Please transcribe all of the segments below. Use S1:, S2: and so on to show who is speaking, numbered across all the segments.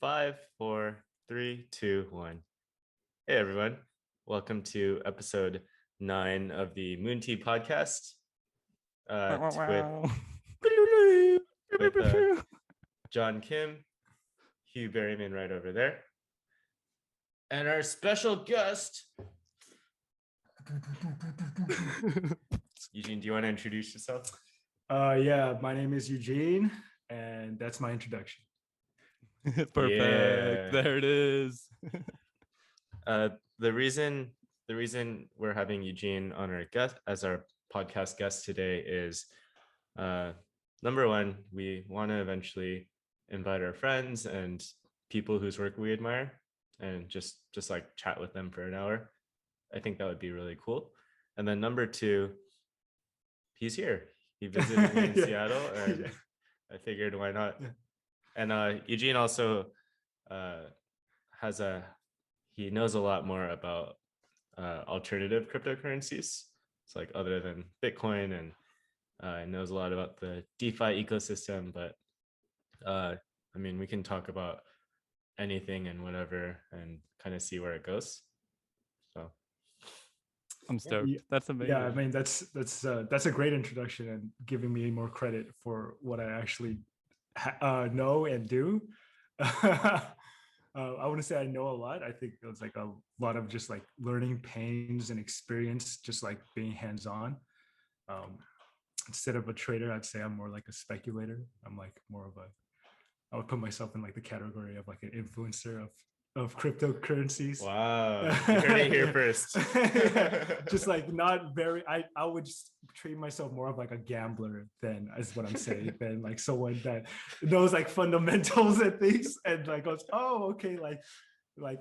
S1: 5, 4, 3, 2, 1. Hey everyone, welcome to episode 9 of the Moon Tea podcast. With John Kim, Hugh Berryman right over there, and our special guest. Eugene, do you want to introduce yourself?
S2: Yeah, my name is Eugene, and that's my introduction.
S3: Perfect. Yeah. There it is.
S1: The reason we're having Eugene on our guest as our podcast guest today is number one, we want to eventually invite our friends and people whose work we admire and just like chat with them for an hour. I think that would be really cool. And then number two, he's here. He visited me in Seattle, and I figured why not. Yeah. And Eugene also he knows a lot more about alternative cryptocurrencies. It's like other than Bitcoin, and knows a lot about the DeFi ecosystem. But I mean, we can talk about anything and whatever and kind of see where it goes. So
S3: I'm stoked. That's amazing.
S2: Yeah, I mean that's a great introduction and giving me more credit for what I actually know and do. I wouldn't say I know a lot. I think it was like a lot of just like learning pains and experience, just like being hands-on. Instead of a trader, I'd say I'm more like a speculator. I'm like more of I would put myself in like the category of like an influencer of cryptocurrencies.
S1: Wow, you heard it here first.
S2: Just like not very, I would just treat myself more of like a gambler than, is what I'm saying, than like someone that knows like fundamentals and things and like goes, oh, okay, like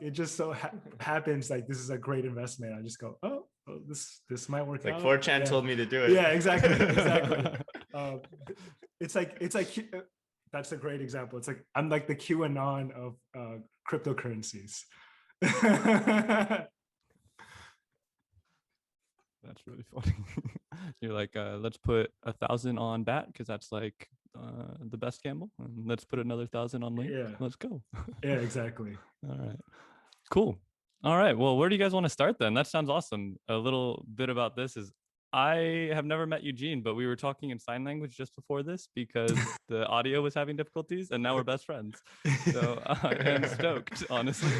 S2: it just so happens like this is a great investment. I just go, oh this might work
S1: like
S2: out.
S1: 4chan told me to do it.
S2: Yeah, exactly. It's like that's a great example. It's like I'm like the QAnon of cryptocurrencies.
S3: That's really funny. You're like, let's put 1,000 on BAT because that's like the best gamble, and let's put another 1,000 on Link. Yeah, let's go.
S2: Yeah, exactly.
S3: All right, cool. All right, well, where do you guys want to start then? That sounds awesome. A little bit about this is I have never met Eugene, but we were talking in sign language just before this because the audio was having difficulties, and now we're best friends. So I am stoked, honestly.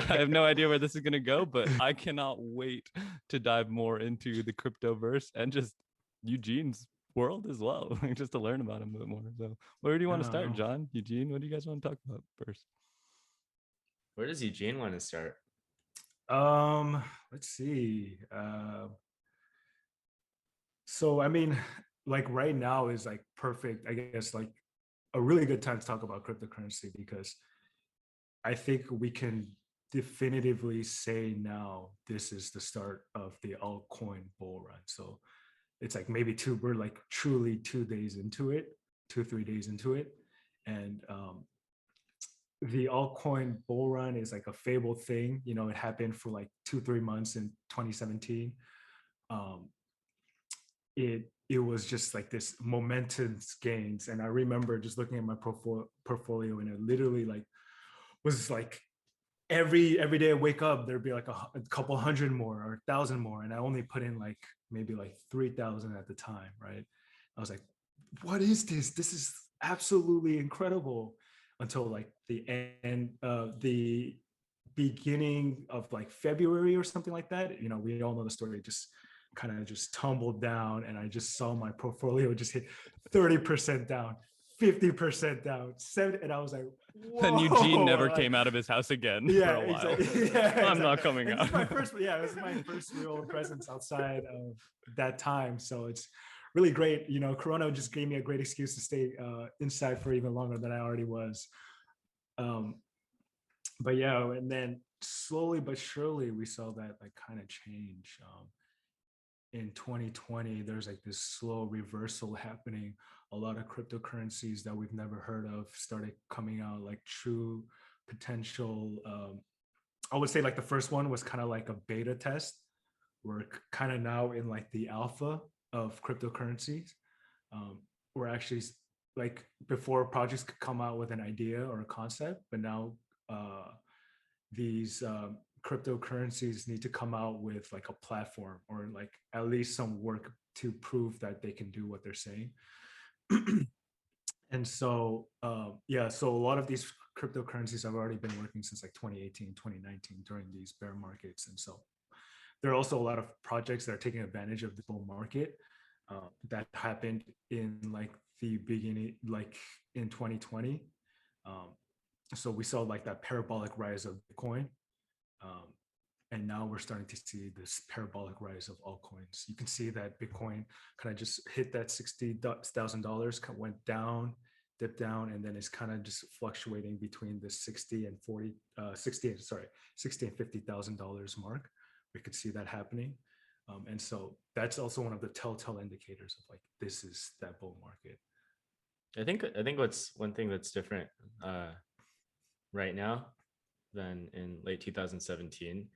S3: I have no idea where this is going to go, but I cannot wait to dive more into the cryptoverse and just Eugene's world as well, just to learn about him a bit more. So where do you want to start, John? Eugene, what do you guys want to talk about first?
S1: Where does Eugene want to start?
S2: Let's see. So, I mean, like right now is like perfect, I guess, like a really good time to talk about cryptocurrency because I think we can definitively say now this is the start of the altcoin bull run. So it's like maybe we're like truly 2 days into it, 3 days into it. And the altcoin bull run is like a fabled thing. You know, it happened for like 2-3 months in 2017. It was just like this momentous gains. And I remember just looking at my portfolio and it literally like was like every day I wake up, there'd be like a couple hundred more or 1,000 more. And I only put in like maybe like 3,000 at the time, right? I was like, what is this? This is absolutely incredible. Until like the end of the beginning of like February or something like that. You know, we all know the story, just kind of just tumbled down, and I just saw my portfolio just hit 30% down, 50% down, 70%, and I was like, whoa.
S3: And Eugene never came out of his house again for a while.
S2: Exactly. Yeah,
S3: I'm not coming out.
S2: It was my first real presence outside of that time. So it's really great. You know, Corona just gave me a great excuse to stay inside for even longer than I already was. But yeah, and then slowly but surely we saw that like kind of change. In 2020, there's like this slow reversal happening. A lot of cryptocurrencies that we've never heard of started coming out, like true potential. I would say like the first one was kind of like a beta test. We're kind of now in like the alpha of cryptocurrencies. We're actually like before projects could come out with an idea or a concept, but now these cryptocurrencies need to come out with like a platform or like at least some work to prove that they can do what they're saying. And so yeah, so a lot of these cryptocurrencies have already been working since like 2018, 2019 during these bear markets. And so there are also a lot of projects that are taking advantage of the bull market that happened in like the beginning, like in 2020. So we saw like that parabolic rise of Bitcoin. And now we're starting to see this parabolic rise of altcoins. You can see that Bitcoin kind of just hit that $60,000, went down, dipped down, and then it's kind of just fluctuating between the 60 and $50,000 mark. We could see that happening. And so that's also one of the telltale indicators of like, this is that bull market.
S1: I think what's one thing that's different right now than in late 2017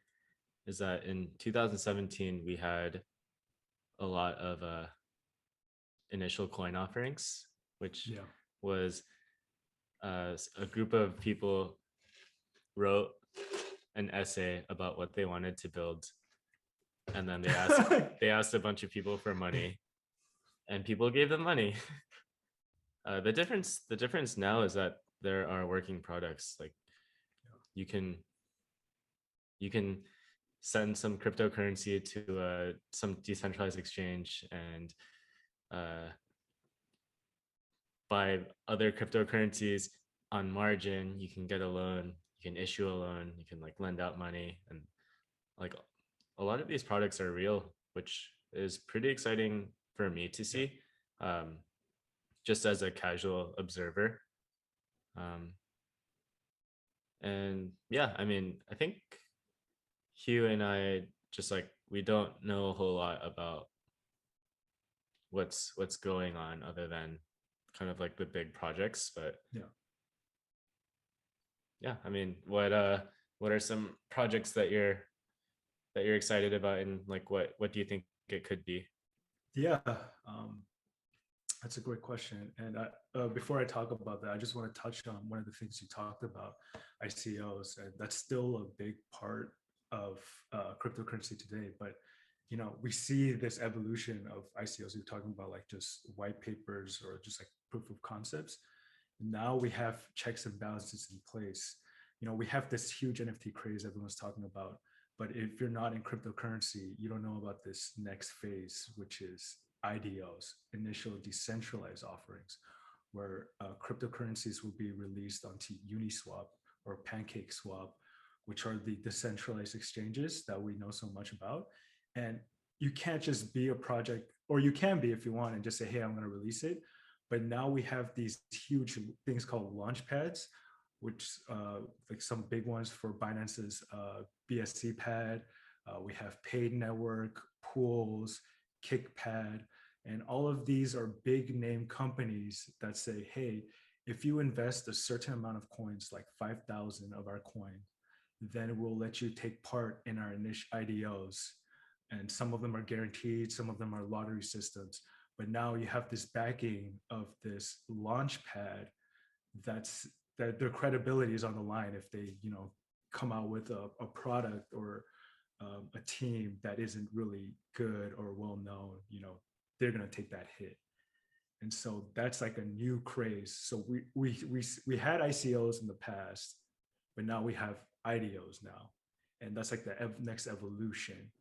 S1: is that in 2017 we had a lot of initial coin offerings, which was a group of people wrote an essay about what they wanted to build, and then they asked a bunch of people for money, and people gave them money. The difference now is that there are working products. Like you can send some cryptocurrency to some decentralized exchange and buy other cryptocurrencies on margin. You can get a loan, you can issue a loan, you can like lend out money, and like a lot of these products are real, which is pretty exciting for me to see, just as a casual observer. And yeah, I mean, I think Hugh and I just like, we don't know a whole lot about what's going on other than kind of like the big projects, but yeah, I mean, what are some projects that you're excited about, and like what do you think it could be?
S2: Yeah, that's a great question. And before I talk about that, I just want to touch on one of the things you talked about, ICOs, and that's still a big part of cryptocurrency today. But you know, we see this evolution of ICOs. You're talking about like just white papers or just like proof of concepts. Now we have checks and balances in place. You know, we have this huge NFT craze everyone's talking about. But if you're not in cryptocurrency, you don't know about this next phase, which is IDOs, initial decentralized offerings, where cryptocurrencies will be released onto Uniswap or PancakeSwap, which are the decentralized exchanges that we know so much about. And you can't just be a project, or you can be if you want and just say, hey, I'm going to release it. But now we have these huge things called launch pads, which like some big ones for Binance's BSC pad. We have Paid Network, Pools, KickPad, and all of these are big name companies that say, hey, if you invest a certain amount of coins, like 5,000 of our coin, then we'll let you take part in our initial IDOs. And some of them are guaranteed, some of them are lottery systems. But now you have this backing of this launch pad that their credibility is on the line if they, you know, come out with a product or a team that isn't really good or well known, you know, they're going to take that hit. And so that's like a new craze. So we had ICOs in the past, but now we have IDOs now, and that's like the next evolution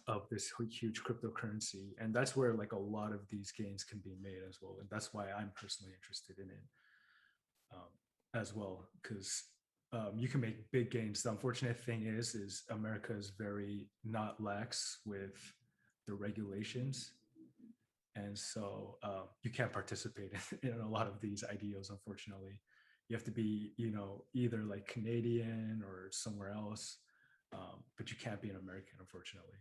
S2: of this huge cryptocurrency. And that's where like a lot of these gains can be made as well. And that's why I'm personally interested in it as well, because you can make big gains. The unfortunate thing is America is very not lax with the regulations. And so you can't participate in a lot of these IDOs, unfortunately. You have to be, you know, either like Canadian or somewhere else, but you can't be an American, unfortunately.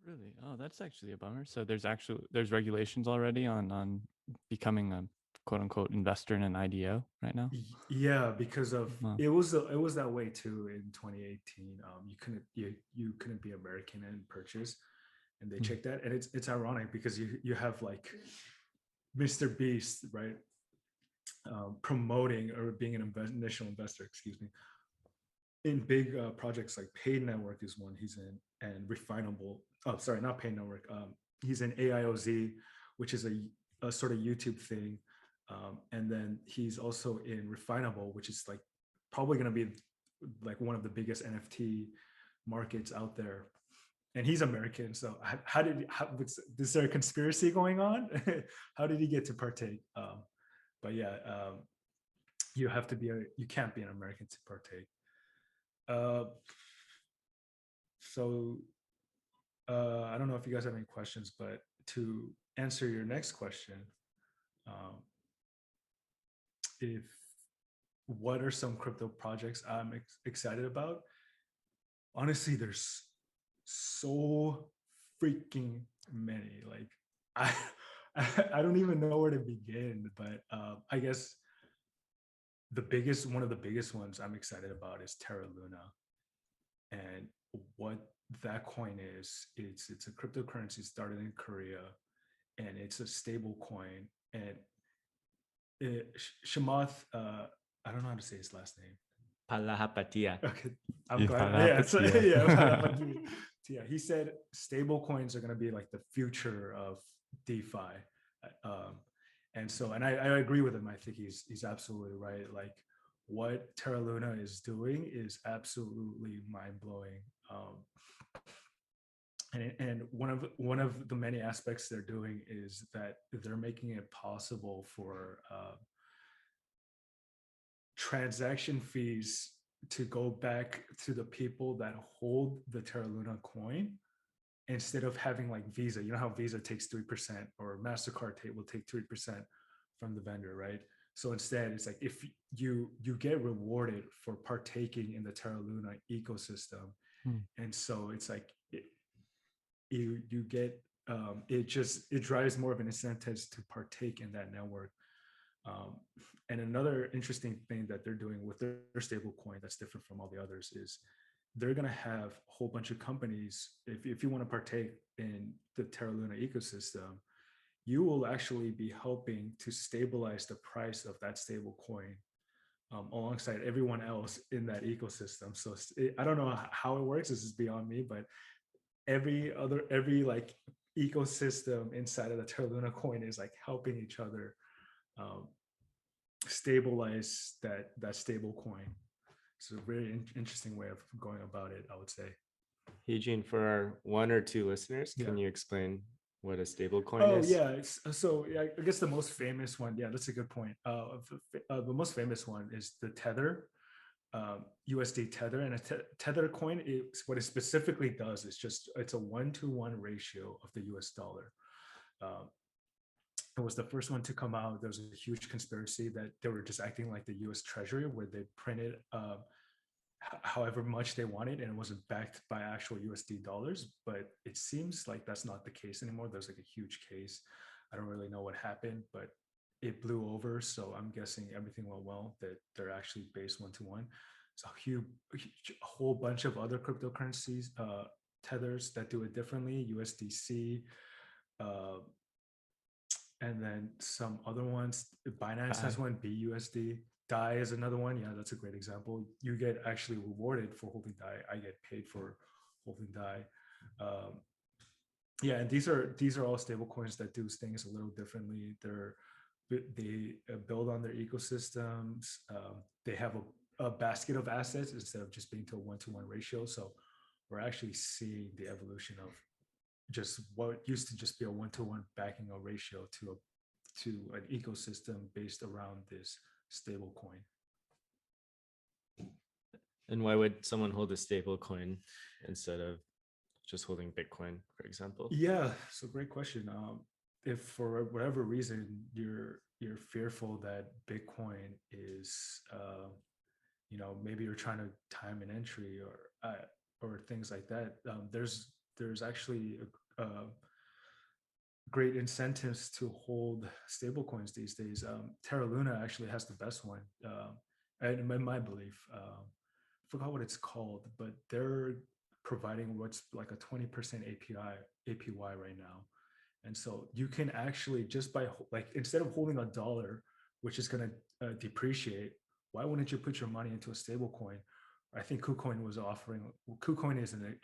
S3: Really? Oh, that's actually a bummer. So there's regulations already on becoming a quote unquote investor in an IDO right now?
S2: Yeah, because of it was that way too in 2018. You couldn't be American and purchase, and they checked that. And it's ironic because you have like Mr. Beast, right? Promoting or being an initial investor, excuse me, in big projects like Pay Network is one he's in, and Refinable. Oh, sorry, not Pay Network. He's in AIOZ, which is a sort of YouTube thing, and then he's also in Refinable, which is like probably going to be like one of the biggest NFT markets out there. And he's American, so is there a conspiracy going on? How did he get to partake? But yeah, you can't be an American to partake. So I don't know if you guys have any questions, but to answer your next question, if what are some crypto projects I'm excited about? Honestly, there's so freaking many. Like I don't even know where to begin, but I guess one of the biggest ones I'm excited about is Terraluna. And what that coin is, it's a cryptocurrency started in Korea, and it's a stable coin. And Chamath, I don't know how to say his last name.
S1: Palahapatia.
S2: Okay, I'm glad. Yeah, so, yeah. Yeah, he said stable coins are going to be like the future of DeFi, and I agree with him. I think he's absolutely right. Like what Terraluna is doing is absolutely mind blowing. And one of the many aspects they're doing is that they're making it possible for transaction fees to go back to the people that hold the Terraluna coin, instead of having like Visa. You know how Visa takes 3% or MasterCard will take 3% from the vendor, right? So instead, it's like if you get rewarded for partaking in the Terraluna ecosystem, and so it's like you get it drives more of an incentive to partake in that network. And another interesting thing that they're doing with their stable coin that's different from all the others is they're going to have a whole bunch of companies. If you want to partake in the Terraluna ecosystem, you will actually be helping to stabilize the price of that stable coin alongside everyone else in that ecosystem. So I don't know how it works. This is beyond me, but every like ecosystem inside of the Terraluna coin is like helping each other stabilize that stable coin. It's a very interesting way of going about it, I would say.
S1: Eugene, for our one or two listeners, can you explain what a stable coin is?
S2: Oh yeah, so I guess the most famous one, yeah, that's a good point. The most famous one is the Tether, USD Tether, and a Tether coin is what it specifically does is it's a 1-to-1 ratio of the US dollar. It was the first one to come out. There was a huge conspiracy that they were just acting like the US Treasury, where they printed however much they wanted, and it wasn't backed by actual USD dollars. But it seems like that's not the case anymore. There's like a huge case. I don't really know what happened, but it blew over. So I'm guessing everything went well, that they're actually based 1-to-1. So a whole bunch of other cryptocurrencies, tethers that do it differently, USDC, and then some other ones. Binance has one, BUSD. DAI is another one. Yeah, that's a great example. You get actually rewarded for holding DAI. I get paid for holding DAI. Yeah, and these are all stable coins that do things a little differently. They build on their ecosystems. They have a basket of assets instead of just being to a 1-to-1 ratio. So we're actually seeing the evolution of just what used to just be a 1-to-1 backing a ratio to an ecosystem based around this stable coin.
S1: And why would someone hold a stable coin instead of just holding Bitcoin, for example?
S2: Yeah, so great question. If for whatever reason you're fearful that Bitcoin is, maybe you're trying to time an entry or things like that, there's actually great incentives to hold stablecoins these days. Terraluna actually has the best one, and in my belief. I forgot what it's called, but they're providing what's like a 20% APY right now, And so you can actually, just by like, instead of holding $1, which is going to depreciate, why wouldn't you put your money into a stable coin? I think KuCoin was offering, KuCoin is an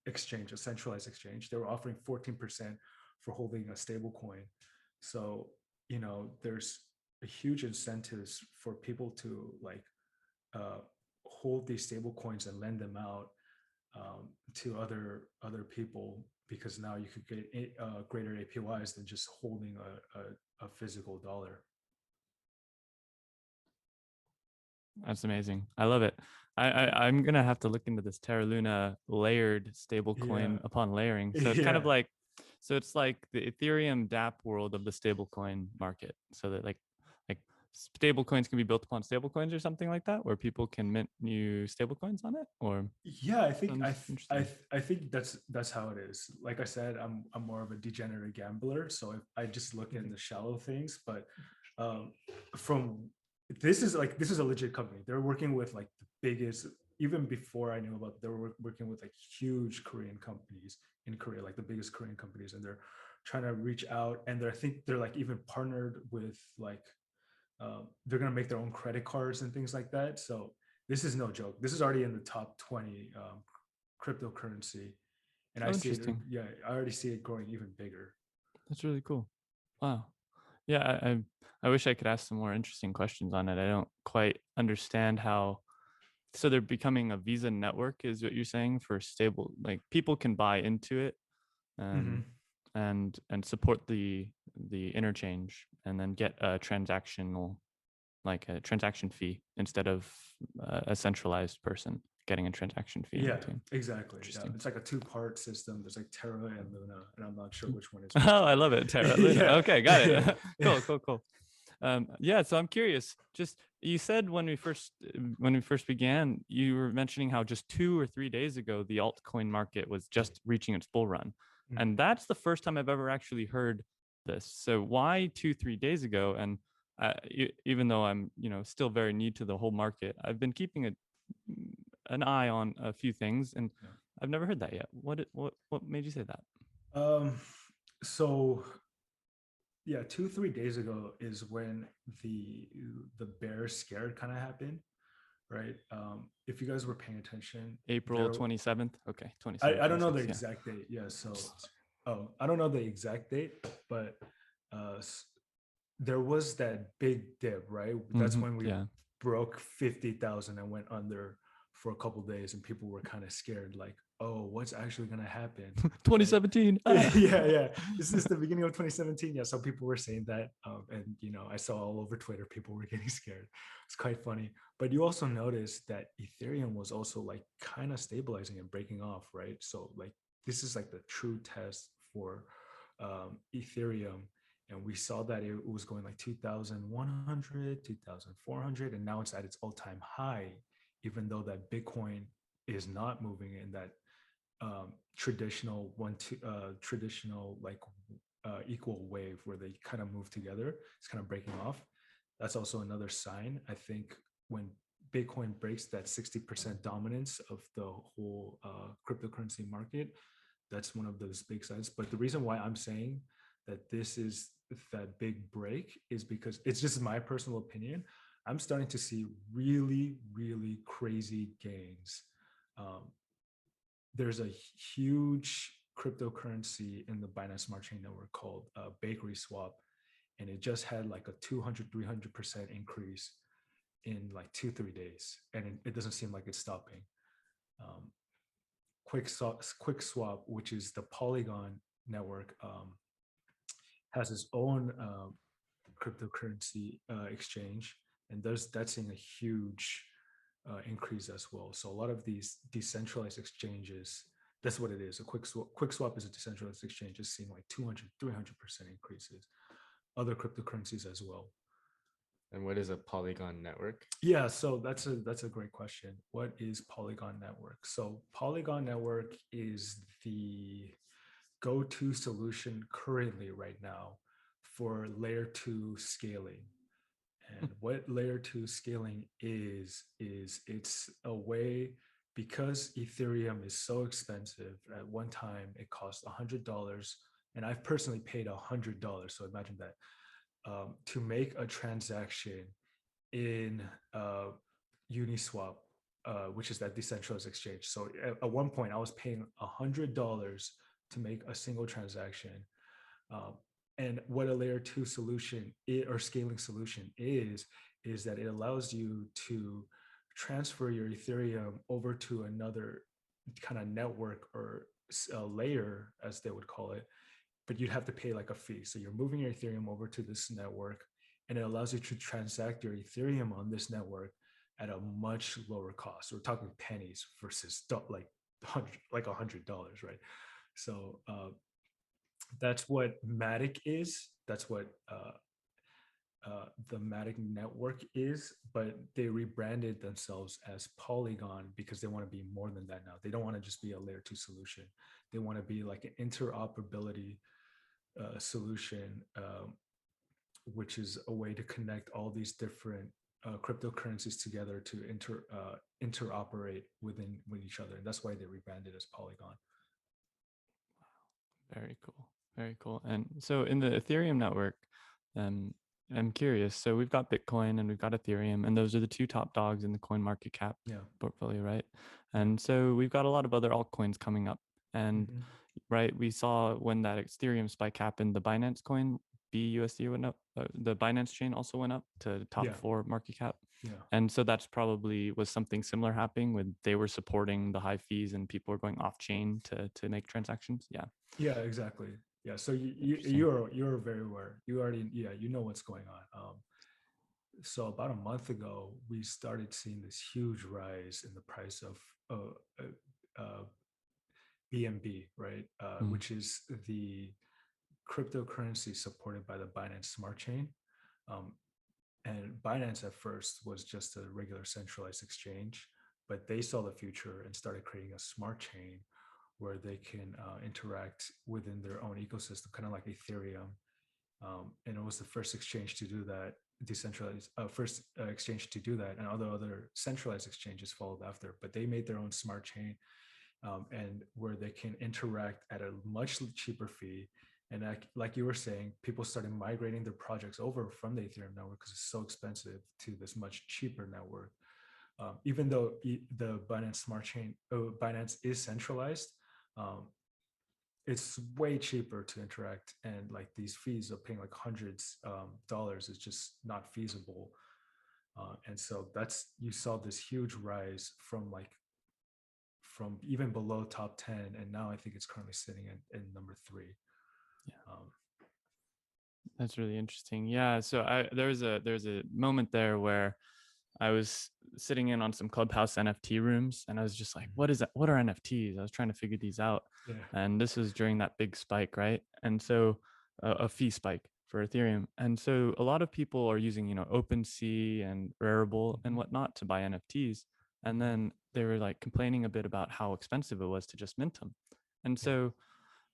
S2: exchange, a centralized exchange. They were offering 14% for holding a stable coin. So, there's a huge incentives for people to like hold these stable coins and lend them out to other people, because now you could get greater APYs than just holding a physical dollar.
S3: That's amazing. I love it. I'm gonna have to look into this Terraluna layered stablecoin upon layering. So it's kind of like, so it's like the Ethereum DApp world of the stablecoin market. So that like stablecoins can be built upon stablecoins or something like that, where people can mint new stablecoins on it. Or
S2: I think that's how it is. Like I said, I'm more of a degenerate gambler, so I just look in the shallow things. But from this is a legit company. They're working with like the biggest, even before I knew about, they were working with like huge Korean companies in Korea, like the biggest Korean companies, and they're trying to reach out. And I think they're like even partnered with like they're going to make their own credit cards and things like that. So this is no joke. This is already in the top 20 cryptocurrency, and I see it. Yeah, I already see it growing even bigger.
S3: That's really cool. Wow. Yeah, I wish I could ask some more interesting questions on it. I don't quite understand how. So they're becoming a Visa network, is what you're saying, for stable, like people can buy into it and support the interchange, and then get a transactional, like a transaction fee, instead of a centralized person getting a transaction fee.
S2: Yeah, exactly. Yeah. It's like a two-part system. There's like Terra and Luna, and I'm not sure which one is.
S3: Oh, I love it. Terra, Luna. Okay, got it. Cool. Yeah, so I'm curious. Just, you said when we first began, you were mentioning how just 2 or 3 days ago the altcoin market was just reaching its bull run, and that's the first time I've ever actually heard this. So why 2-3 days ago? And even though I'm still very new to the whole market, I've been keeping an eye on a few things, and I've never heard that yet. What made you say that?
S2: So yeah, 2-3 days ago is when the bear scare kind of happened, right? If you guys were paying attention,
S3: April 27th. Okay, 27th.
S2: I don't know the exact date. Yeah, so I don't know the exact date, but there was that big dip, right? That's when we broke 50,000 and went under for a couple of days, and people were kind of scared, like, oh, what's actually going to happen?
S3: 2017.
S2: Yeah. This is the beginning of 2017. Yeah. So people were saying that. And, I saw all over Twitter, people were getting scared. It's quite funny. But you also notice that Ethereum was also like kind of stabilizing and breaking off, right? So like, this is like the true test for Ethereum. And we saw that it was going like 2,100, 2,400, and now it's at its all-time high, even though that Bitcoin is not moving in that traditional equal wave where they kind of move together. It's kind of breaking off. That's also another sign. I think when Bitcoin breaks that 60% dominance of the whole cryptocurrency market, that's one of those big signs. But the reason why I'm saying that this is that big break is because it's just my personal opinion. I'm starting to see really, really crazy gains. There's a huge cryptocurrency in the Binance Smart Chain network called PancakeSwap, and it just had like a 200-300% increase in like 2-3 days, and it doesn't seem like it's stopping. KuCoin, which is the Polygon network, has its own cryptocurrency exchange, and that's seeing a huge increase as well. So a lot of these decentralized exchanges, that's what it is. A KuCoin is a decentralized exchange, is seeing like 200-300% increases. Other cryptocurrencies as well.
S1: And what is a Polygon network?
S2: Yeah, so that's a great question. What is Polygon network? So Polygon network is the go-to solution currently right now for layer 2 scaling. And what layer 2 scaling is it's a way, because Ethereum is so expensive. At one time, it cost $100 and I've personally paid $100. So imagine that, to make a transaction in Uniswap, which is that decentralized exchange. So at one point, I was paying $100 to make a single transaction. And what a layer 2 solution or scaling solution is that it allows you to transfer your Ethereum over to another kind of network or a layer, as they would call it, but you'd have to pay like a fee. So you're moving your Ethereum over to this network, and it allows you to transact your Ethereum on this network at a much lower cost. We're talking pennies versus like $100, right? So that's what Matic is. That's what the Matic network is, but they rebranded themselves as Polygon because they want to be more than that now. They don't want to just be a layer 2 solution. They want to be like an interoperability solution, which is a way to connect all these different cryptocurrencies together to interoperate with each other. And that's why they rebranded as Polygon.
S3: Very cool. Very cool. And so in the Ethereum network, I'm curious. So we've got Bitcoin and we've got Ethereum, and those are the two top dogs in the coin market cap portfolio, right? And so we've got a lot of other altcoins coming up. And right, we saw when that Ethereum spike happened, the Binance coin, BUSD went up. The Binance chain also went up to top 4 market cap. And so that's probably was something similar happening when they were supporting the high fees and people were going off chain to make transactions.
S2: Yeah, exactly. Yeah, so you're very aware. You already you know what's going on. So about a month ago, we started seeing this huge rise in the price of BNB, right? Which is the cryptocurrency supported by the Binance Smart Chain. And Binance at first was just a regular centralized exchange, but they saw the future and started creating a smart chain where they can interact within their own ecosystem, kind of like Ethereum. And it was the first exchange to do that, decentralized first exchange to do that, and other centralized exchanges followed after. But they made their own smart chain, and where they can interact at a much cheaper fee. And like you were saying, people started migrating their projects over from the Ethereum network because it's so expensive to this much cheaper network. Even though the Binance Smart Chain, Binance is centralized, it's way cheaper to interact, and like these fees of paying like hundreds dollars is just not feasible. And so you saw this huge rise from even below top 10, and now I think it's currently sitting in number 3.
S3: That's really interesting. Yeah, so there's a moment there where I was sitting in on some Clubhouse NFT rooms, and I was just like, what is that? What are NFTs? I was trying to figure these out. And this was during that big spike, right? And so a fee spike for Ethereum. And so a lot of people are using, OpenSea and Rarible and whatnot to buy NFTs. And then they were like complaining a bit about how expensive it was to just mint them. And so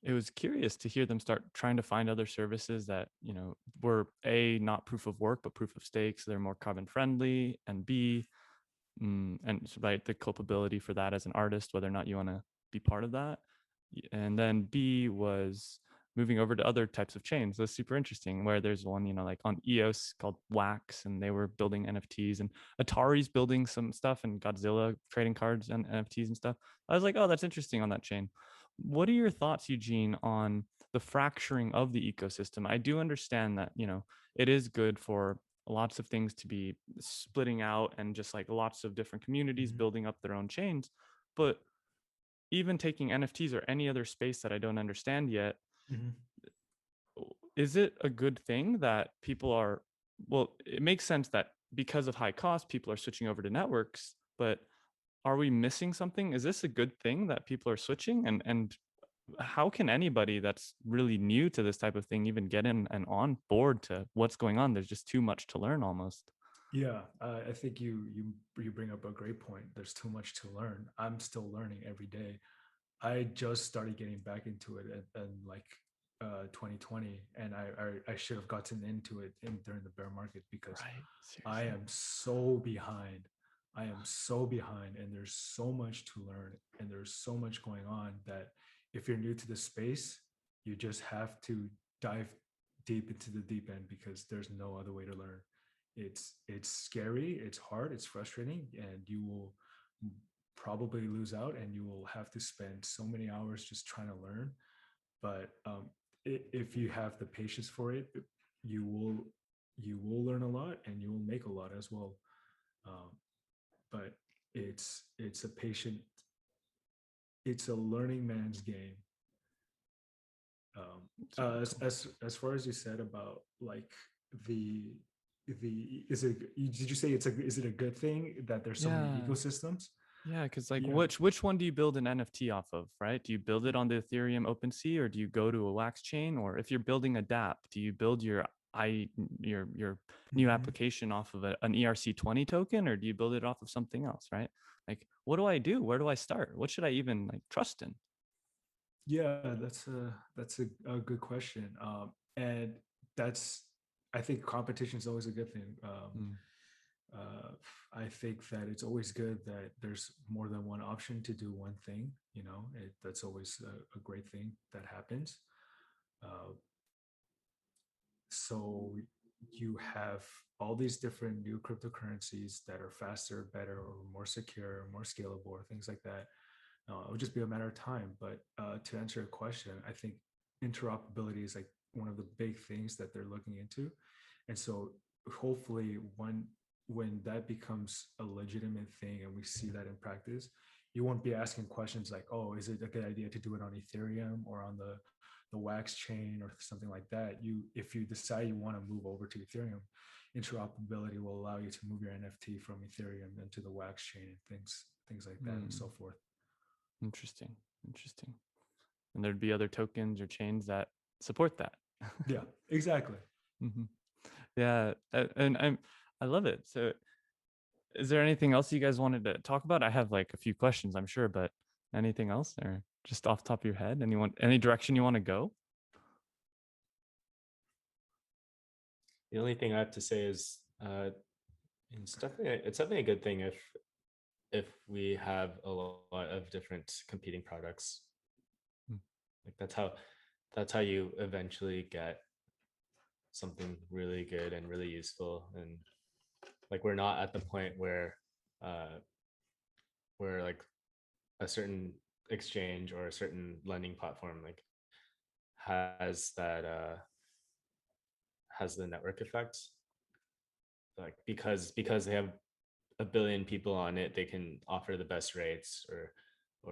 S3: it was curious to hear them start trying to find other services that, were A, not proof of work, but proof of stake. So they're more carbon friendly, and B, and right, the culpability for that as an artist, whether or not you want to be part of that. And then B was moving over to other types of chains. That's super interesting, where there's one, like on EOS called Wax, and they were building NFTs, and Atari's building some stuff, and Godzilla trading cards and NFTs and stuff. I was like, oh, that's interesting on that chain. What are your thoughts, Eugene, on the fracturing of the ecosystem? I do understand that, it is good for lots of things to be splitting out and just like lots of different communities building up their own chains. But even taking NFTs or any other space that I don't understand yet, is it a good thing that people are, well, it makes sense that because of high cost, people are switching over to networks, but are we missing something? Is this a good thing that people are switching? And how can anybody that's really new to this type of thing even get in and on board to what's going on? There's just too much to learn almost.
S2: Yeah, I think you bring up a great point. There's too much to learn. I'm still learning every day. I just started getting back into it in like 2020, and I should have gotten into it during the bear market because I am so behind. And there's so much to learn, and there's so much going on that if you're new to the space, You just have to dive deep into the deep end because there's no other way to learn. It's scary, it's hard, it's frustrating, and you will probably lose out, and you will have to spend so many hours just trying to learn. But if you have the patience for it, you will learn a lot, and you will make a lot as well. But it's a patient, it's a learning man's game. As far as you said about like the is it, did you say is it a good thing that there's so many ecosystems?
S3: Yeah, because like which one do you build an NFT off of, right? Do you build it on the Ethereum OpenSea, or do you go to a wax chain? Or if you're building a dApp, do you build your new application off of an ERC20 token, or do you build it off of something else, right? Like, what do I do? Where do I start? What should I even like trust in?
S2: Yeah, that's a good question. And that's, I think competition is always a good thing. I think that it's always good that there's more than one option to do one thing. You know, that's always a great thing that happens. So you have all these different new cryptocurrencies that are faster, better, or more secure, or more scalable, or things like that. It would just be a matter of time. But to answer your question, I think interoperability is like one of the big things that they're looking into. And so hopefully when that becomes a legitimate thing and we see that in practice, you won't be asking questions like, oh, is it a good idea to do it on Ethereum or on the wax chain or something like that? If you decide you want to move over to Ethereum, interoperability will allow you to move your NFT from Ethereum into the wax chain and things like that and so forth.
S3: Interesting. And there'd be other tokens or chains that support that.
S2: Yeah, exactly.
S3: Yeah, and I love it. So is there anything else you guys wanted to talk about? I have like a few questions, I'm sure, but anything else, or just off the top of your head, any direction you want to go?
S1: The only thing I have to say is it's definitely a good thing if we have a lot of different competing products. Like that's how you eventually get something really good and really useful. And like we're not at the point where like a certain exchange or a certain lending platform like has the network effect, like because they have a billion people on it, they can offer the best rates or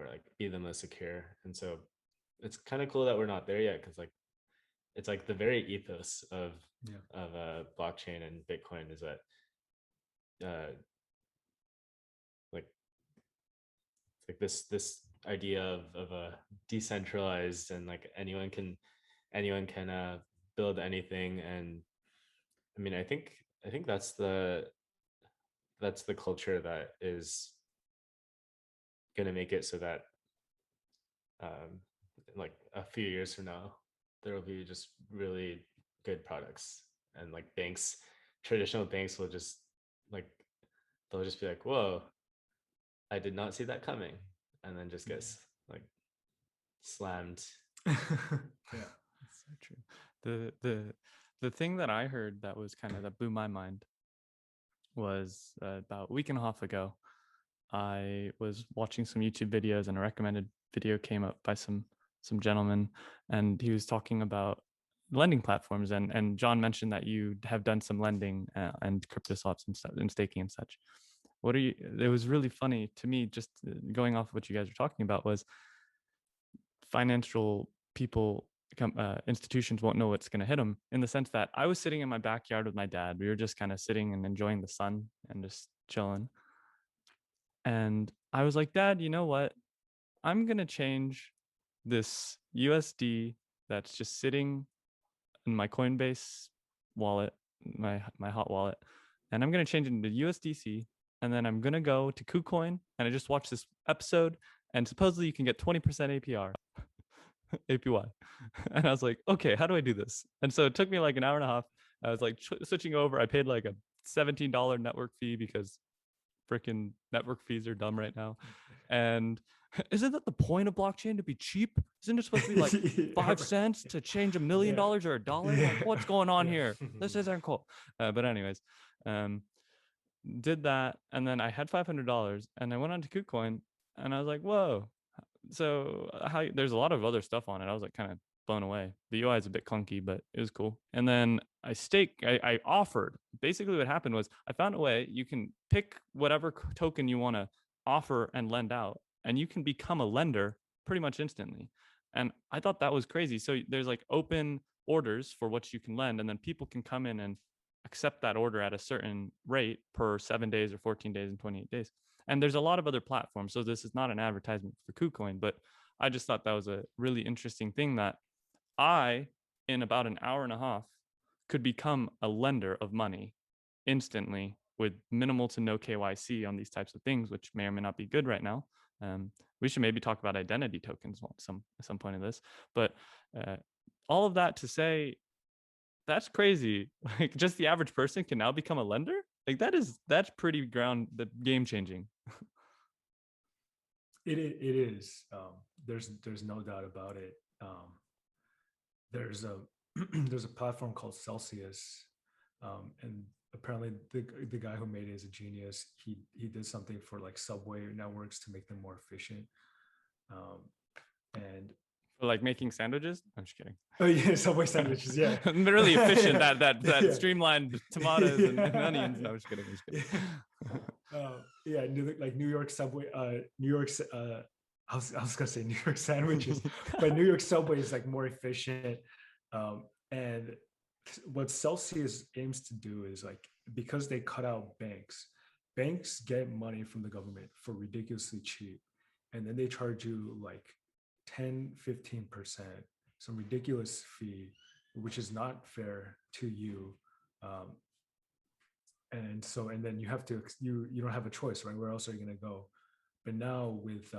S1: like be the most secure. And so it's kind of cool that we're not there yet, because like it's like the very ethos of blockchain and Bitcoin is that like this idea of a decentralized, and like anyone can build anything. And I mean, I think that's the culture that is going to make it so that like a few years from now there will be just really good products, and like traditional banks will just like, they'll just be like, whoa, I did not see that coming, and then just gets like slammed.
S3: Yeah, that's so true. The thing that I heard that was that blew my mind was about a week and a half ago. I was watching some YouTube videos, and a recommended video came up by some gentleman, and he was talking about lending platforms, and Jon mentioned that you have done some lending and crypto swaps and stuff and staking and such. It was really funny to me, just going off of what you guys were talking about, was financial people, institutions won't know what's going to hit them, in the sense that I was sitting in my backyard with my dad. We were just kind of sitting and enjoying the sun and just chilling. And I was like, Dad, you know what? I'm going to change this USD that's just sitting in my Coinbase wallet, my hot wallet, and I'm going to change it into USDC. And then I'm going to go to KuCoin, and I just watched this episode, and supposedly you can get 20% APR. APY. And I was like, okay, how do I do this? And so it took me like an hour and a half. I was like switching over. I paid like a $17 network fee, because freaking network fees are dumb right now. And isn't that the point of blockchain, to be cheap? Isn't it supposed to be like 5 cents to change $1 million or $1? Like, what's going on here? This isn't cool. But anyways, did that, and then I had $500, and I went on to KuCoin, and I was like, whoa. So there's a lot of other stuff on it. I was like kind of blown away. The UI is a bit clunky, but it was cool. And then I offered. Basically what happened was I found a way you can pick whatever token you want to offer and lend out, and you can become a lender pretty much instantly. And I thought that was crazy. So there's like open orders for what you can lend, and then people can come in and accept that order at a certain rate per 7 days or 14 days and 28 days. And there's a lot of other platforms. So this is not an advertisement for KuCoin, but I just thought that was a really interesting thing that I, in about an hour and a half, could become a lender of money instantly with minimal to no KYC on these types of things, which may or may not be good right now. We should maybe talk about identity tokens at some point in this. But all of that to say, that's crazy. Like, just the average person can now become a lender. Like, that's pretty the game changing.
S2: It is. There's no doubt about it. There's a there's a platform called Celsius, and apparently the guy who made it is a genius. He did something for like subway networks to make them more efficient. And
S3: for like making sandwiches? I'm just kidding.
S2: Oh yeah, Subway sandwiches. Yeah,
S3: really efficient. That
S2: Yeah.
S3: streamlined tomatoes and onions. No, I'm just kidding.
S2: Yeah, like New York Subway. New York's. I was gonna say New York sandwiches, but New York Subway is like more efficient. And what Celsius aims to do is, like, because they cut out banks get money from the government for ridiculously cheap, and then they charge you like 10-15%, some ridiculous fee, which is not fair to you. And then you have to, you don't have a choice, right? Where else are you going to go? But now with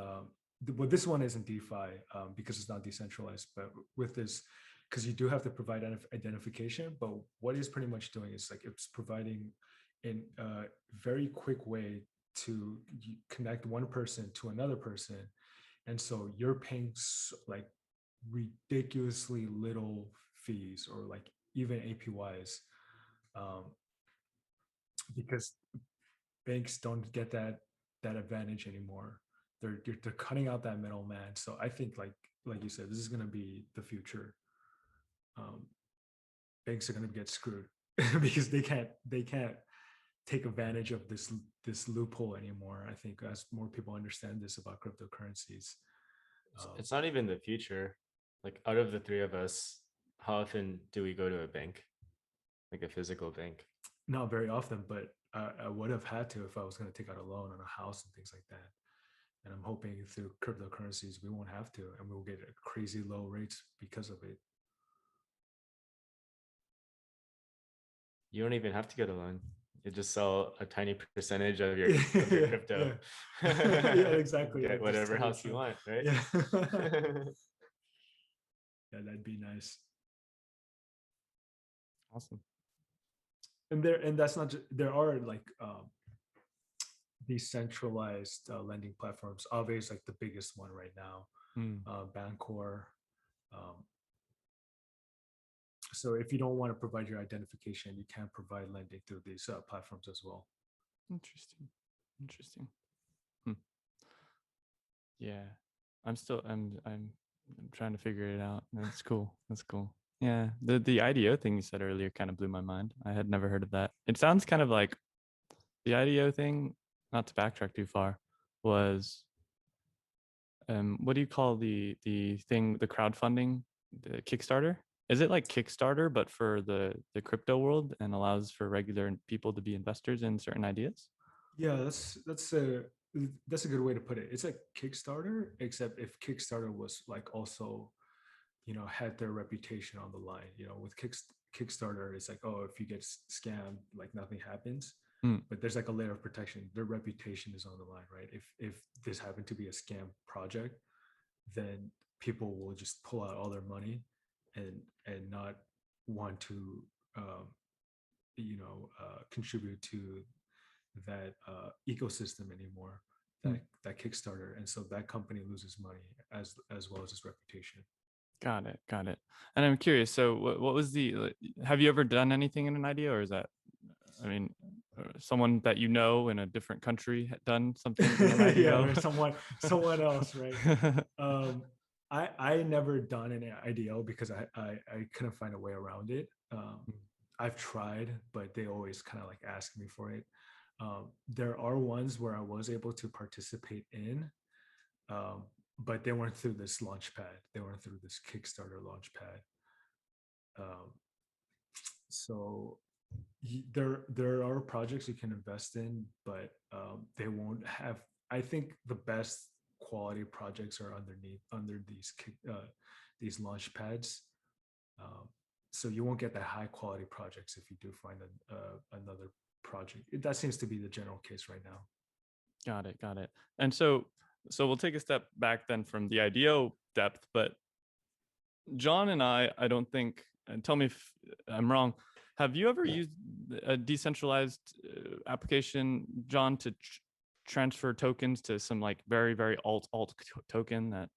S2: well, this one isn't DeFi because it's not decentralized, but with this, because you do have to provide identification, but what it's pretty much doing is like it's providing in a very quick way to connect one person to another person. And so you're paying like ridiculously little fees, or like even APYs, because banks don't get that advantage anymore. They're cutting out that middleman. So I think, like you said, this is going to be the future. Banks are going to get screwed because they can't take advantage of this loophole anymore. I think as more people understand this about cryptocurrencies.
S1: It's not even the future. Like, out of the three of us, how often do we go to a bank, like a physical bank?
S2: Not very often, but I would have had to if I was going to take out a loan on a house and things like that. And I'm hoping through cryptocurrencies we won't have to, and we'll get crazy low rates because of it.
S1: You don't even have to get a loan. You just sell a tiny percentage of your crypto.
S2: Yeah, exactly.
S1: Get whatever house you want, right?
S2: Yeah. Yeah, that'd be nice.
S3: Awesome.
S2: And that's not just, there are like decentralized lending platforms. Aave is like the biggest one right now. Bancor. So if you don't want to provide your identification, you can provide lending through these platforms as well.
S3: Interesting. Yeah, I'm trying to figure it out. That's cool. Yeah, the IDO thing you said earlier kind of blew my mind. I had never heard of that. It sounds kind of like the IDO thing, not to backtrack too far, was what do you call the thing, the crowdfunding, the Kickstarter? Is it like Kickstarter but for the crypto world, and allows for regular people to be investors in certain ideas?
S2: Yeah, that's a good way to put it. It's like Kickstarter, except if Kickstarter was like also, had their reputation on the line. With Kickstarter, it's like, oh, if you get scammed, like nothing happens. But there's like a layer of protection. Their reputation is on the line, right? If this happened to be a scam project, then people will just pull out all their money and not want to contribute to that ecosystem anymore. that Kickstarter, and so that company loses money as well as its reputation.
S3: Got it. Got it. And I'm curious. So what was have you ever done anything in an idea, or is that, I mean, someone that you know in a different country had done something in an IDO?
S2: Yeah, or someone else, right? I never done an IDO because I couldn't find a way around it. I've tried, but they always kind of like ask me for it. There are ones where I was able to participate in, but they weren't through this launchpad. They weren't through this Kickstarter launchpad. So there are projects you can invest in, but they won't have. I think the best quality projects are under these launch pads. So you won't get that high quality projects if you do find another project. That seems to be the general case right now.
S3: Got it. Got it. And so we'll take a step back then from the IDO depth, but Jon and I don't think, and tell me if I'm wrong, have you ever used a decentralized application, Jon, to transfer tokens to some like very, very alt token that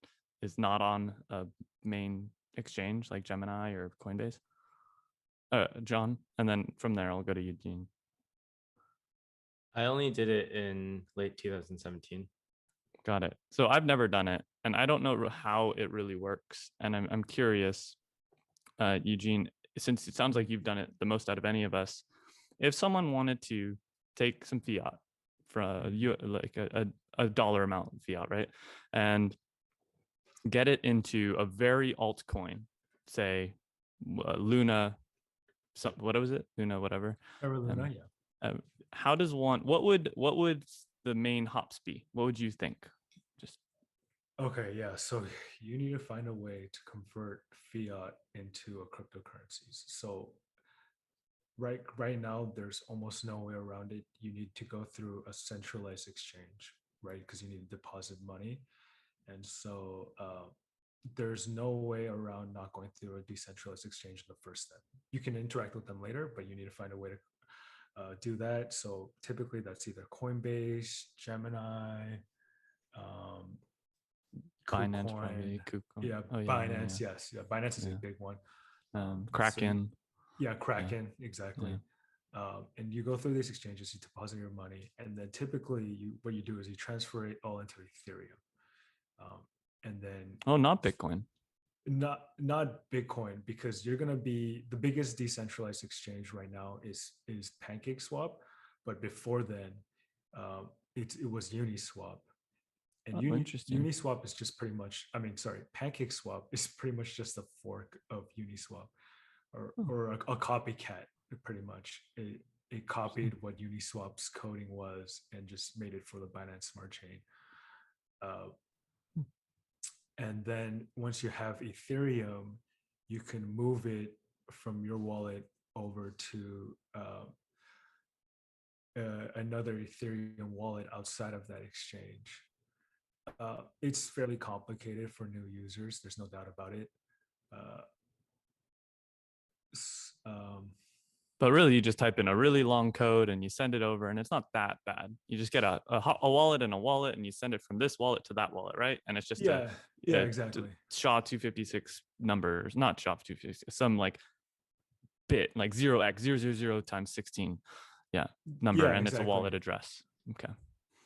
S3: is not on a main exchange like Gemini or Coinbase? Jon, and then from there I'll go to Eugene.
S1: I only did it in late 2017.
S3: Got it. So I've never done it, and I don't know how it really works. And I'm curious, Eugene, since it sounds like you've done it the most out of any of us, if someone wanted to take some fiat from like a dollar amount of fiat, right, and get it into a very altcoin, say Luna, what was it? Luna, whatever.
S2: Terraluna, yeah.
S3: How does one? What would the main hops be? What would you think? Just
S2: okay, yeah. So you need to find a way to convert fiat into a cryptocurrencies. So right now, there's almost no way around it. You need to go through a centralized exchange, right? Because you need to deposit money, and so there's no way around not going through a decentralized exchange in the first step. You can interact with them later, but you need to find a way to do that. So typically that's either Coinbase, Gemini,
S3: Binance,
S2: KuCoin.
S3: probably KuCoin.
S2: Yeah,
S3: oh, yeah,
S2: Binance.
S3: yeah.
S2: Yes, yeah, Binance is a big one.
S3: Kraken.
S2: So Kraken, exactly. And you go through these exchanges, you deposit your money, and then typically what you do is you transfer it all into Ethereum, and then
S3: not Bitcoin.
S2: Not Bitcoin, because you're going to be the biggest decentralized exchange right now is PancakeSwap, but before then it was Uniswap, and Uniswap is just pretty much, PancakeSwap is pretty much just a fork of Uniswap, or a copycat. Pretty much it copied what Uniswap's coding was and just made it for the Binance Smart Chain. And then once you have Ethereum, you can move it from your wallet over to another Ethereum wallet outside of that exchange. It's fairly complicated for new users. There's no doubt about it.
S3: But really, you just type in a really long code and you send it over, and it's not that bad. You just get a wallet and a wallet, and you send it from this wallet to that wallet, right? And it's just
S2: exactly.
S3: SHA-256 numbers, not SHA-256, some like bit, like 0x000 times 16, number, and it's a wallet address. Okay.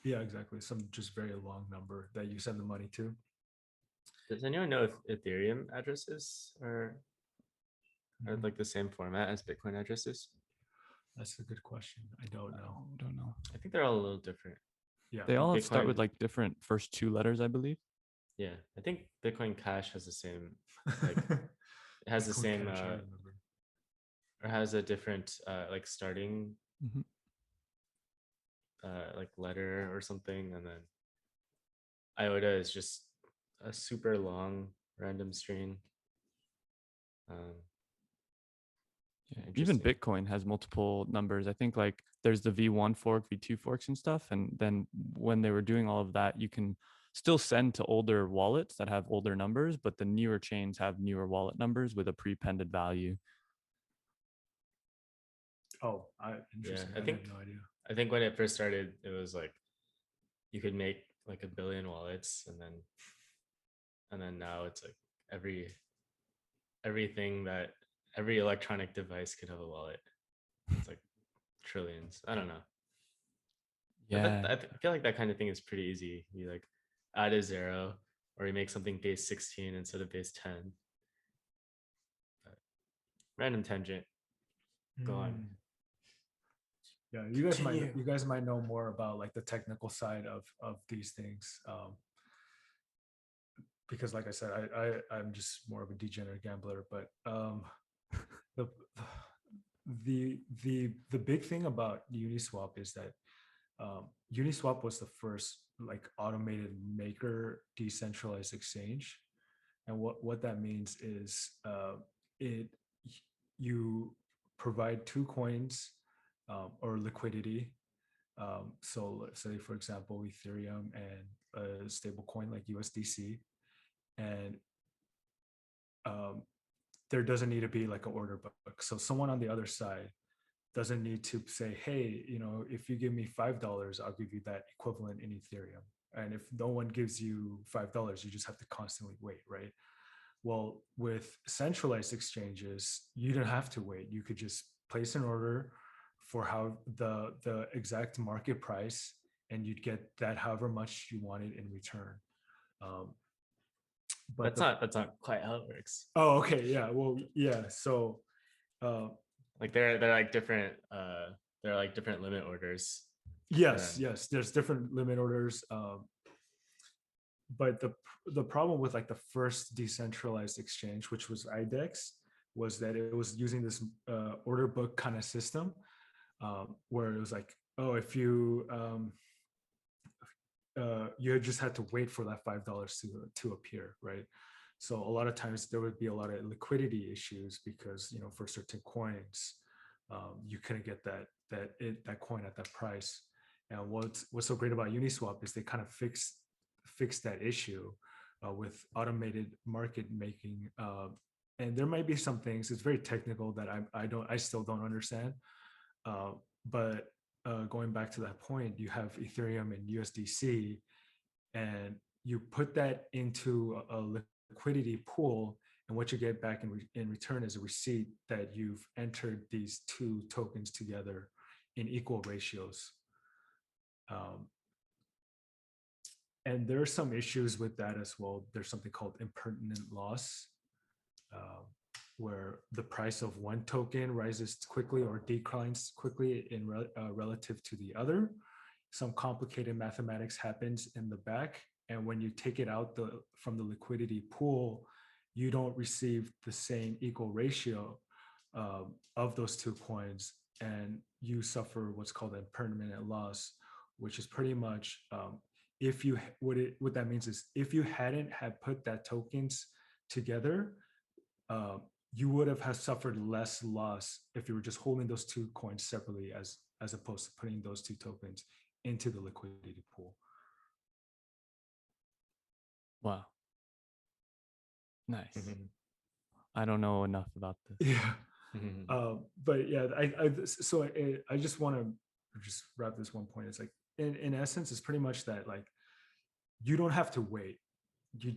S2: Yeah, exactly. Some just very long number that you send the money to.
S1: Does anyone know if Ethereum addresses are like the same format as Bitcoin addresses?
S2: That's a good question. I don't know.
S1: I think they're all a little different.
S3: Yeah, they all start with like different first two letters, I believe.
S1: Yeah, I think Bitcoin Cash has the same, like it has the same, or has a different like starting like letter or something, and then IOTA is just a super long random string.
S3: Even Bitcoin has multiple numbers. I think like there's the V1 fork, V2 forks and stuff. And then when they were doing all of that, you can still send to older wallets that have older numbers, but the newer chains have newer wallet numbers with a prepended value.
S2: Oh, interesting.
S1: Yeah, I had no idea. I think when it first started, it was like you could make like 1 billion wallets, and then now it's like everything that every electronic device could have a wallet. It's like trillions. I don't know. But
S3: Yeah.
S1: I feel like that kind of thing is pretty easy. You like add a 0, or you make something base 16 instead of base 10. But random tangent. Go on.
S2: Yeah,
S1: Continue.
S2: you guys might know more about like the technical side of these things, because like I said, I'm just more of a degenerate gambler. But the the big thing about Uniswap is that Uniswap was the first like automated maker decentralized exchange, and what that means is it you provide two coins or liquidity. So let's say, for example, Ethereum and a stable coin like USDC, and there doesn't need to be like an order book. So someone on the other side doesn't need to say, hey, if you give me $5, I'll give you that equivalent in Ethereum. And if no one gives you $5, you just have to constantly wait, right? Well, with centralized exchanges, you don't have to wait. You could just place an order for how the exact market price, and you'd get that however much you wanted in return. But
S1: that's not quite how it works.
S2: Oh, okay, yeah. Well, yeah. So,
S1: like they're like different. They're like different limit orders.
S2: Yes, yes. There's different limit orders. But the problem with like the first decentralized exchange, which was IDEX, was that it was using this order book kind of system, where it was like, oh, if you you just had to wait for that $5 to appear, right? So a lot of times there would be a lot of liquidity issues because for certain coins, you couldn't get that coin at that price. And what's so great about Uniswap is they kind of fix that issue with automated market making. And there might be some things, it's very technical, that I still don't understand. But going back to that point, you have Ethereum and USDC, and you put that into a liquidity pool, and what you get back in return is a receipt that you've entered these two tokens together in equal ratios. And there are some issues with that as well. There's something called impermanent loss, where the price of one token rises quickly or declines quickly in relative to the other. Some complicated mathematics happens in the back, and when you take it out from the liquidity pool, you don't receive the same equal ratio of those two coins, and you suffer what's called a permanent loss, which is pretty much what that means is if you hadn't had put that tokens together, you would have suffered less loss if you were just holding those two coins separately as opposed to putting those two tokens into the liquidity pool.
S3: Wow. Nice. Mm-hmm. I don't know enough about this.
S2: Yeah. Mm-hmm. But yeah, I just want to just wrap this one point. It's like, in essence, it's pretty much that, like, you don't have to wait.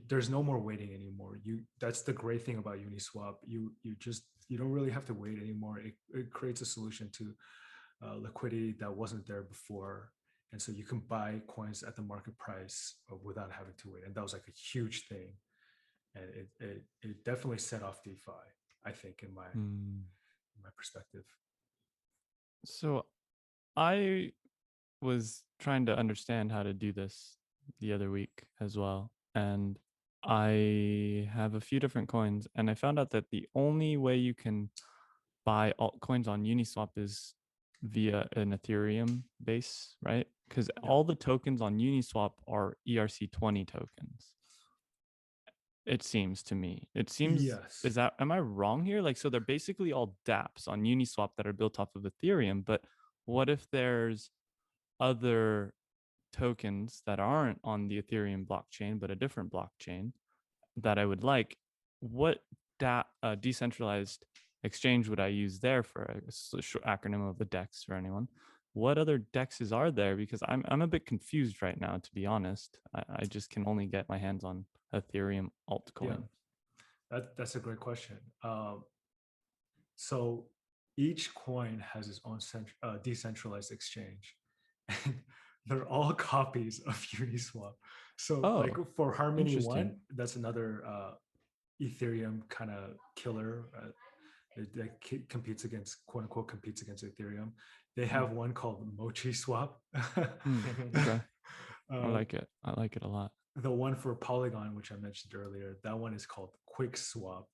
S2: There's no more waiting anymore. That's the great thing about Uniswap. You don't really have to wait anymore. It creates a solution to liquidity that wasn't there before, and so you can buy coins at the market price without having to wait. And that was like a huge thing, and it definitely set off DeFi, I think, in my perspective.
S3: So I was trying to understand how to do this the other week as well, and I have a few different coins, and I found out that the only way you can buy altcoins on Uniswap is via an Ethereum base, right? Because all the tokens on Uniswap are ERC20 tokens. It seems to me. It seems, yes. Am I wrong here? Like, so they're basically all dApps on Uniswap that are built off of Ethereum, but what if there's other tokens that aren't on the Ethereum blockchain, but a different blockchain that I would like? What decentralized exchange would I use there for? A short acronym of the DEX for anyone. what other dexes are there? Because I'm a bit confused right now, to be honest. I just can only get my hands on Ethereum altcoin.
S2: That's a great question. So each coin has its own decentralized exchange. And they're all copies of Uniswap. So like for Harmony One, that's another Ethereum kind of killer that competes against, quote unquote, competes against Ethereum. They have one called Mochi Swap.
S3: Okay. I like it. I like it a lot.
S2: The one for Polygon, which I mentioned earlier, that one is called KuCoin,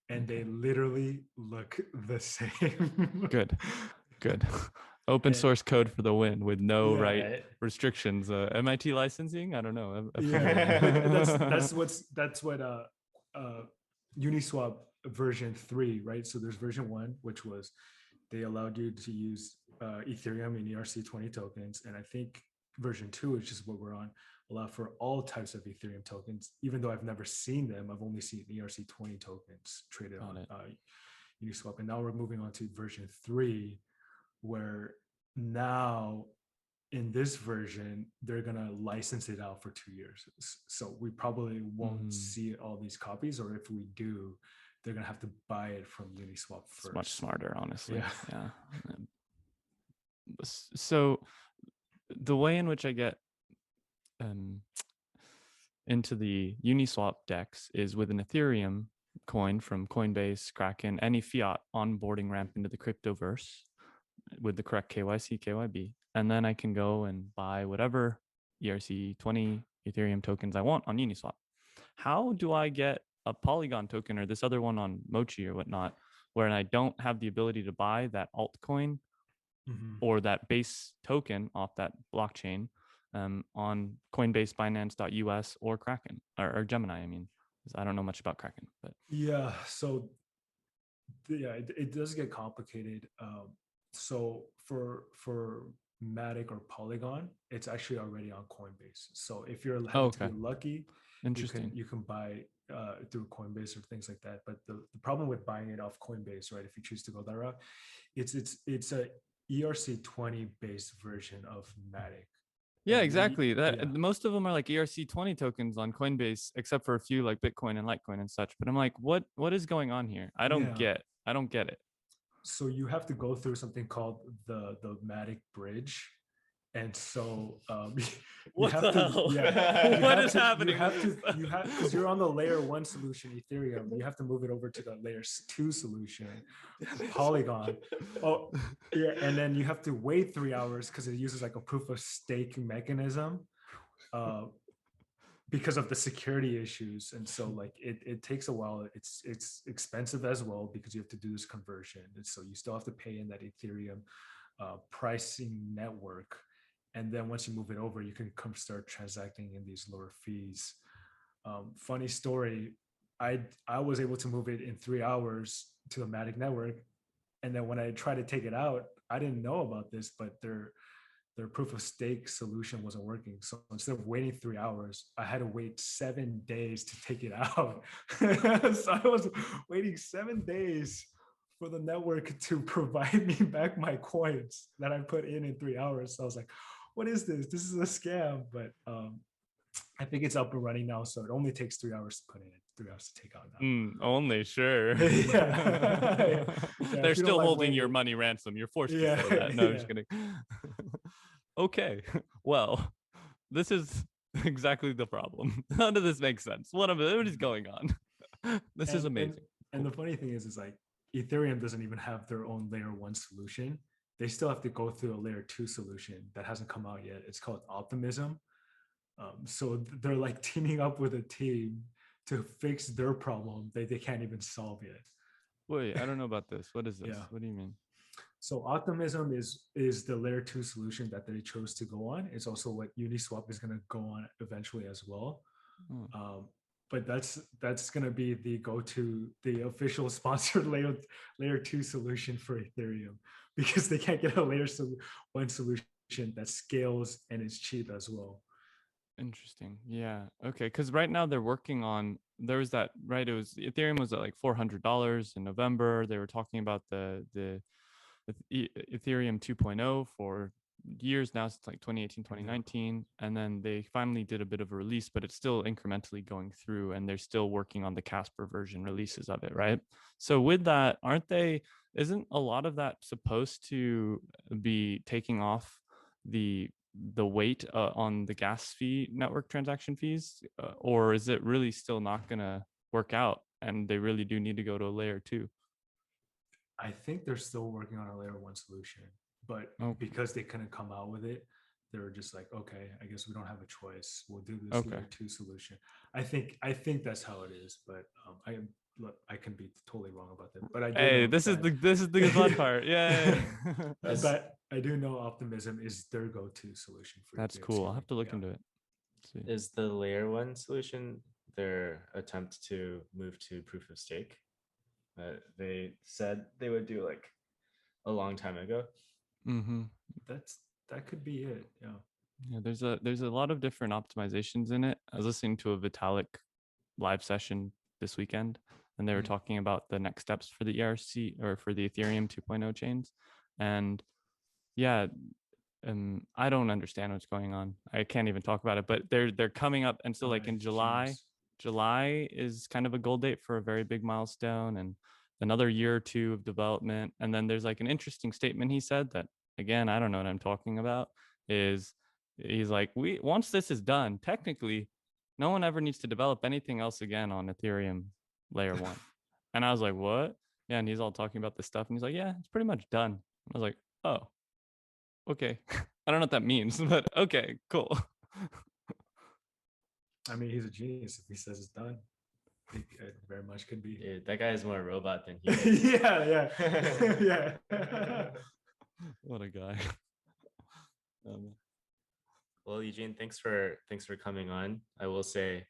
S2: and they literally look the same.
S3: Good. Open source code for the win with no restrictions. MIT licensing? I don't know.
S2: That's what Uniswap version 3, right? So there's version 1, which was they allowed you to use Ethereum and ERC20 tokens, and I think version 2, which is what we're on, allow for all types of Ethereum tokens. Even though I've never seen them, I've only seen ERC20 tokens traded on Uniswap. And now we're moving on to version 3, where now in this version, they're going to license it out for 2 years. So we probably won't see all these copies, or if we do, they're going to have to buy it from Uniswap first.
S3: It's much smarter, honestly. Yeah. So the way in which I get into the Uniswap DEX is with an Ethereum coin from Coinbase, Kraken, any fiat onboarding ramp into the cryptoverse with the correct KYC, KYB. And then I can go and buy whatever ERC20 Ethereum tokens I want on Uniswap. How do I get a Polygon token or this other one on Mochi or whatnot, where I don't have the ability to buy that altcoin or that base token off that blockchain on Coinbase, Binance.us, or Kraken or Gemini? I mean, I don't know much about Kraken, but
S2: so it does get complicated. So for Matic or Polygon, it's actually already on Coinbase. So if you're to be lucky, you can buy through Coinbase or things like that. But the problem with buying it off Coinbase, right, if you choose to go that route, it's a ERC20 based version of Matic.
S3: Yeah, exactly. Most of them are like ERC20 tokens on Coinbase, except for a few like Bitcoin and Litecoin and such. But I'm like, what is going on here? I don't get it.
S2: So you have to go through something called the Matic bridge. And so
S3: what the hell? What is happening?
S2: You have because you're on the layer 1 solution Ethereum, you have to move it over to the layer 2 solution Polygon. And then you have to wait 3 hours because it uses like a proof of stake mechanism because of the security issues. And so like it takes a while. It's expensive as well because you have to do this conversion, and so you still have to pay in that Ethereum pricing network. And then once you move it over, you can come start transacting in these lower fees. Funny story, I was able to move it in 3 hours to the Matic network. And then when I tried to take it out, I didn't know about this, but their proof of stake solution wasn't working. So instead of waiting 3 hours, I had to wait 7 days to take it out. So I was waiting 7 days for the network to provide me back my coins that I put in 3 hours. So I was like, what is this? This is a scam. But I think it's up and running now. So it only takes 3 hours to put in, 3 hours to take out now.
S3: Only, sure. They're still holding your money ransom. You're forced to say that. No, I'm just kidding. Okay. Well, this is exactly the problem. None of this makes sense. What is going on? This is amazing.
S2: And the funny thing is like Ethereum doesn't even have their own layer 1 solution. They still have to go through a layer 2 solution that hasn't come out yet. It's called Optimism. So they're like teaming up with a team to fix their problem that they can't even solve yet.
S3: Wait, I don't know about this. What is this? What do you mean?
S2: So Optimism is the layer 2 solution that they chose to go on. It's also what Uniswap is going to go on eventually as well. But that's going to be the official sponsored layer 2 solution for Ethereum, because they can't get a layer 1 solution that scales and is cheap as well.
S3: Interesting. Yeah. Okay. Because right now they're working on, there was that, right? It was Ethereum was at like $400 in November. They were talking about the Ethereum 2.0 for years now, since like 2018, 2019. And then they finally did a bit of a release, but it's still incrementally going through, and they're still working on the Casper version releases of it, right? So with that, isn't a lot of that supposed to be taking off the weight on the gas fee network transaction fees, or is it really still not going to work out and they really do need to go to a layer 2?
S2: I think they're still working on a layer 1 solution, but because they couldn't come out with it, they were just like, okay, I guess we don't have a choice. We'll do this layer 2 solution. I think that's how it is, but I can be totally wrong about that. But
S3: this is the fun part. Yeah.
S2: But I do know Optimism is their go-to solution for
S3: that's cool. I'll have to look into it.
S1: Is the layer 1 solution their attempt to move to proof of stake? They said they would do like a long time ago.
S2: That could be it.
S3: Yeah, there's a lot of different optimizations in it. I was listening to a Vitalik live session this weekend, and they were talking about the next steps for the ERC or for the Ethereum 2.0 chains. And yeah, I don't understand what's going on. I can't even talk about it, but they're coming up. And so like in July is kind of a goal date for a very big milestone, and another year or two of development. And then there's like an interesting statement he said that, again, I don't know what I'm talking about, is he's like, once this is done, technically no one ever needs to develop anything else again on Ethereum layer 1. And I was like, what? Yeah. And he's all talking about this stuff, and he's like, yeah, it's pretty much done. I was like, oh, okay. I don't know what that means, but okay, cool.
S2: I mean, he's a genius if he says it's done. It very much could be.
S1: Dude, that guy is more a robot than he is.
S2: Yeah.
S3: What a guy.
S1: Well, Eugene, thanks for coming on. I will say,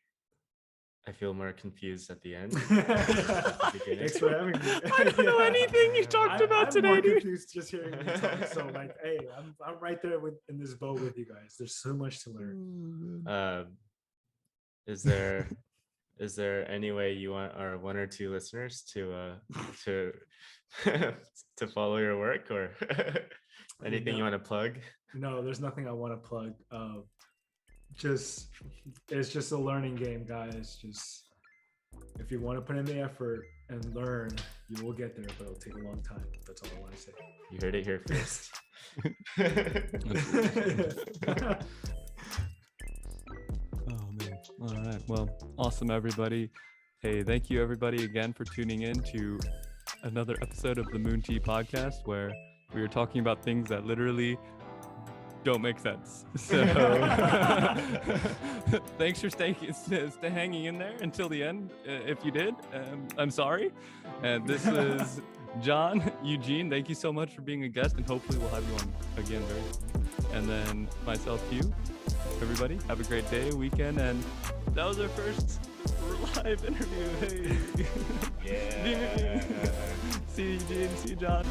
S1: I feel more confused at the end.
S2: Thanks for having me.
S3: I don't know anything you talked about today.
S2: I'm more confused just hearing you talk. So like, hey, I'm right there in this boat with you guys. There's so much to learn.
S1: Is there any way you want our 1 or 2 listeners to to follow your work, or anything you want to plug?
S2: No, there's nothing I want to plug. It's just a learning game, guys. Just if you want to put in the effort and learn, you will get there, but it'll take a long time. That's all I want to say.
S1: You heard it here first.
S3: Oh man. All right. Well, awesome, everybody. Hey, thank you everybody again for tuning in to another episode of the Moon Tea podcast, where we were talking about things that literally don't make sense. So thanks for hanging in there until the end. If you did, I'm sorry. And this is Jon, Eugene. Thank you so much for being a guest, and hopefully we'll have you on again very soon. And then myself, Hugh. Everybody, have a great day, weekend, and that was our first live interview. Hey. Yeah. See you, Eugene. See you, Jon.